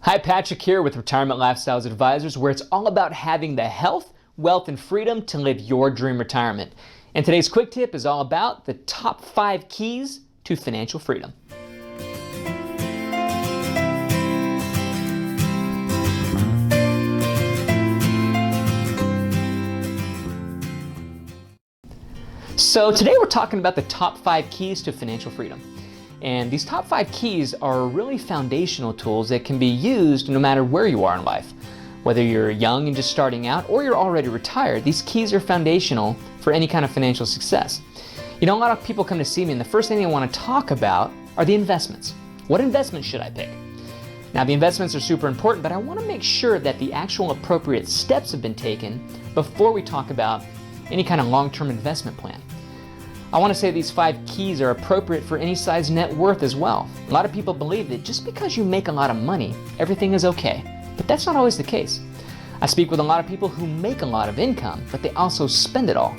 Hi, Patrick here with Retirement Lifestyles Advisors, where it's all about having the health, wealth, and freedom to live your dream retirement. And today's quick tip is all about the top 5 keys to financial freedom. So today we're talking about the top 5 keys to financial freedom. And these top 5 keys are really foundational tools that can be used no matter where you are in life. Whether you're young and just starting out or you're already retired, these keys are foundational for any kind of financial success. You know, a lot of people come to see me and the first thing they want to talk about are the investments. What investments should I pick? Now, the investments are super important, but I want to make sure that the actual appropriate steps have been taken before we talk about any kind of long-term investment plan. I want to say these 5 keys are appropriate for any size net worth as well. A lot of people believe that just because you make a lot of money, everything is okay. But that's not always the case. I speak with a lot of people who make a lot of income, but they also spend it all.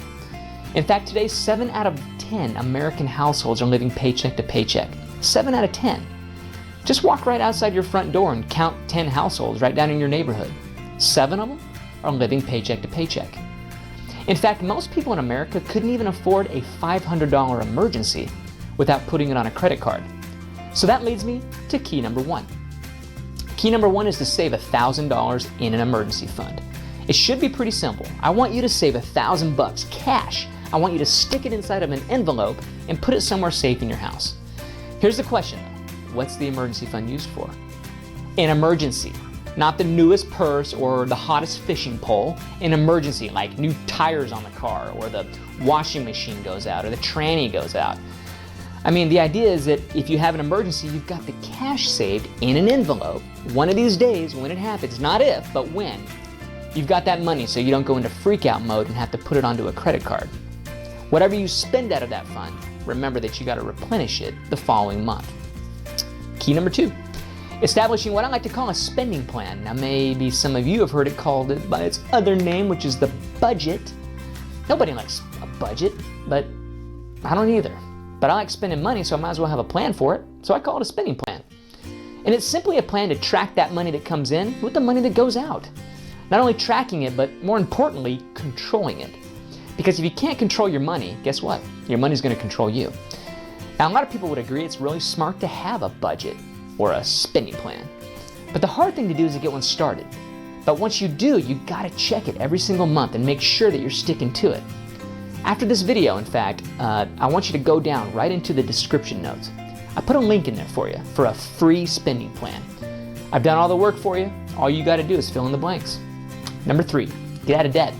In fact, today, 7 out of 10 American households are living paycheck to paycheck. 7 out of 10. Just walk right outside your front door and count 10 households right down in your neighborhood. 7 of them are living paycheck to paycheck. In fact, most people in America couldn't even afford a $500 emergency without putting it on a credit card. So that leads me to key number 1. Key number 1 is to save $1,000 in an emergency fund. It should be pretty simple. I want you to save $1,000 cash. I want you to stick it inside of an envelope and put it somewhere safe in your house. Here's the question though. What's the emergency fund used for? An emergency. Not the newest purse or the hottest fishing pole. An emergency, like new tires on the car, or the washing machine goes out, or the tranny goes out. I mean, the idea is that if you have an emergency, you've got the cash saved in an envelope. One of these days, when it happens, not if, but when, you've got that money so you don't go into freak out mode and have to put it onto a credit card. Whatever you spend out of that fund, remember that you got to replenish it the following month. Key number 2. Establishing what I like to call a spending plan. Now, maybe some of you have heard it called by its other name, which is the budget. Nobody likes a budget, but I don't either. But I like spending money, so I might as well have a plan for it. So I call it a spending plan. And it's simply a plan to track that money that comes in with the money that goes out. Not only tracking it, but more importantly, controlling it. Because if you can't control your money, guess what? Your money's going to control you. Now, a lot of people would agree it's really smart to have a budget or a spending plan. But the hard thing to do is to get one started. But once you do, you gotta check it every single month and make sure that you're sticking to it. After this video, in fact, I want you to go down right into the description notes. I put a link in there for you for a free spending plan. I've done all the work for you. All you gotta do is fill in the blanks. Number 3, get out of debt.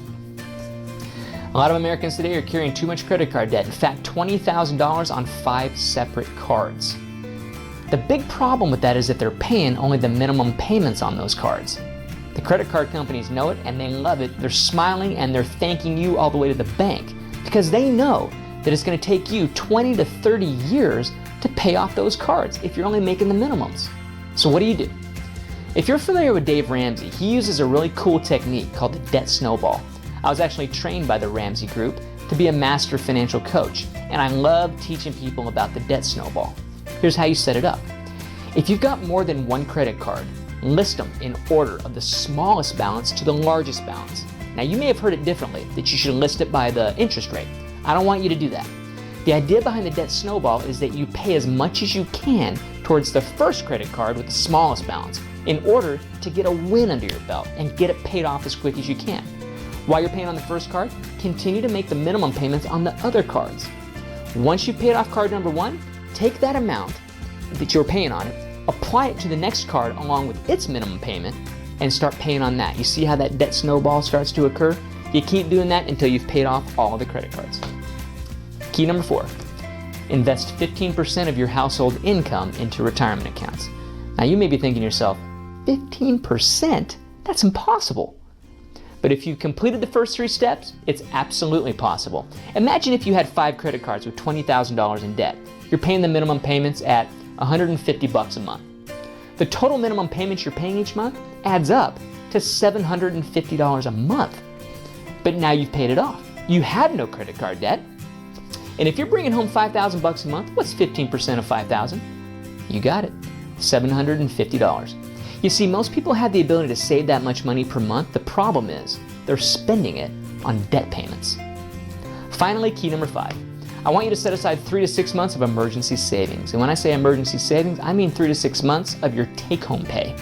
A lot of Americans today are carrying too much credit card debt. In fact, $20,000 on 5 separate cards. The big problem with that is that they're paying only the minimum payments on those cards. The credit card companies know it and they love it. They're smiling and they're thanking you all the way to the bank because they know that it's going to take you 20 to 30 years to pay off those cards if you're only making the minimums. So what do? If you're familiar with Dave Ramsey, he uses a really cool technique called the debt snowball. I was actually trained by the Ramsey Group to be a master financial coach, and I love teaching people about the debt snowball. Here's how you set it up. If you've got more than one credit card, list them in order of the smallest balance to the largest balance. Now, you may have heard it differently, that you should list it by the interest rate. I don't want you to do that. The idea behind the debt snowball is that you pay as much as you can towards the first credit card with the smallest balance in order to get a win under your belt and get it paid off as quick as you can. While you're paying on the first card, continue to make the minimum payments on the other cards. Once you've paid off card number 1, take that amount that you're paying on it, apply it to the next card along with its minimum payment, and start paying on that. You see how that debt snowball starts to occur? You keep doing that until you've paid off all of the credit cards. Key number 4, invest 15% of your household income into retirement accounts. Now, you may be thinking to yourself, 15%? That's impossible. But if you've completed the first 3 steps, it's absolutely possible. Imagine if you had 5 credit cards with $20,000 in debt. You're paying the minimum payments at $150 a month. The total minimum payments you're paying each month adds up to $750 a month. But now you've paid it off. You have no credit card debt. And if you're bringing home $5,000 a month, what's 15% of $5,000? You got it, $750. You see, most people have the ability to save that much money per month. The problem is they're spending it on debt payments. Finally, key number 5. I want you to set aside 3 to 6 months of emergency savings. And when I say emergency savings, I mean 3 to 6 months of your take-home pay.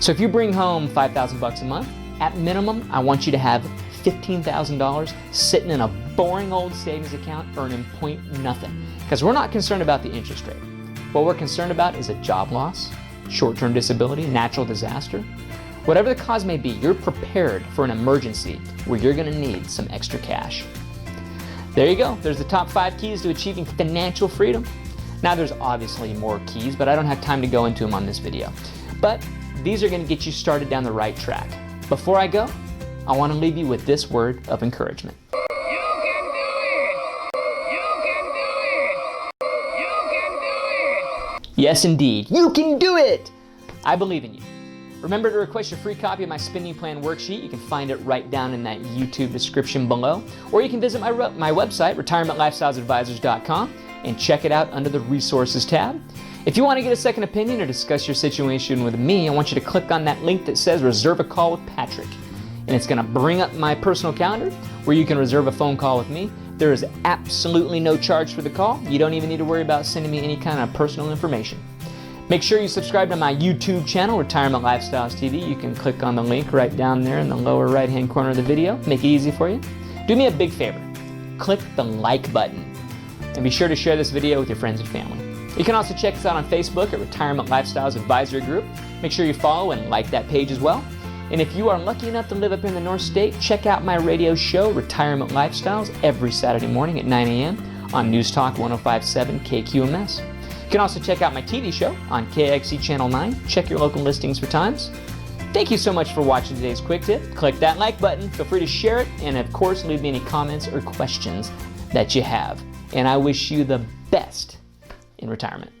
So if you bring home $5,000 a month, at minimum, I want you to have $15,000 sitting in a boring old savings account earning nothing. Because we're not concerned about the interest rate. What we're concerned about is a job loss, short-term disability, natural disaster. Whatever the cause may be, you're prepared for an emergency where you're going to need some extra cash. There you go. There's the top 5 keys to achieving financial freedom. Now there's obviously more keys, but I don't have time to go into them on this video. But these are going to get you started down the right track. Before I go, I want to leave you with this word of encouragement. You can do it! You can do it! You can do it! Yes, indeed. You can do it! I believe in you. Remember to request your free copy of my spending plan worksheet. You can find it right down in that YouTube description below. Or you can visit my website, retirementlifestylesadvisors.com, and check it out under the Resources tab. If you want to get a second opinion or discuss your situation with me, I want you to click on that link that says Reserve a Call with Patrick. And it's going to bring up my personal calendar where you can reserve a phone call with me. There is absolutely no charge for the call. You don't even need to worry about sending me any kind of personal information. Make sure you subscribe to my YouTube channel, Retirement Lifestyles TV. You can click on the link right down there in the lower right-hand corner of the video. Make it easy for you. Do me a big favor. Click the like button. And be sure to share this video with your friends and family. You can also check us out on Facebook at Retirement Lifestyles Advisory Group. Make sure you follow and like that page as well. And if you are lucky enough to live up in the North State, check out my radio show, Retirement Lifestyles, every Saturday morning at 9 a.m. on News Talk 105.7 KQMS. You can also check out my TV show on KXC Channel 9. Check your local listings for times. Thank you so much for watching today's quick tip. Click that like button. Feel free to share it. And of course, leave me any comments or questions that you have. And I wish you the best in retirement.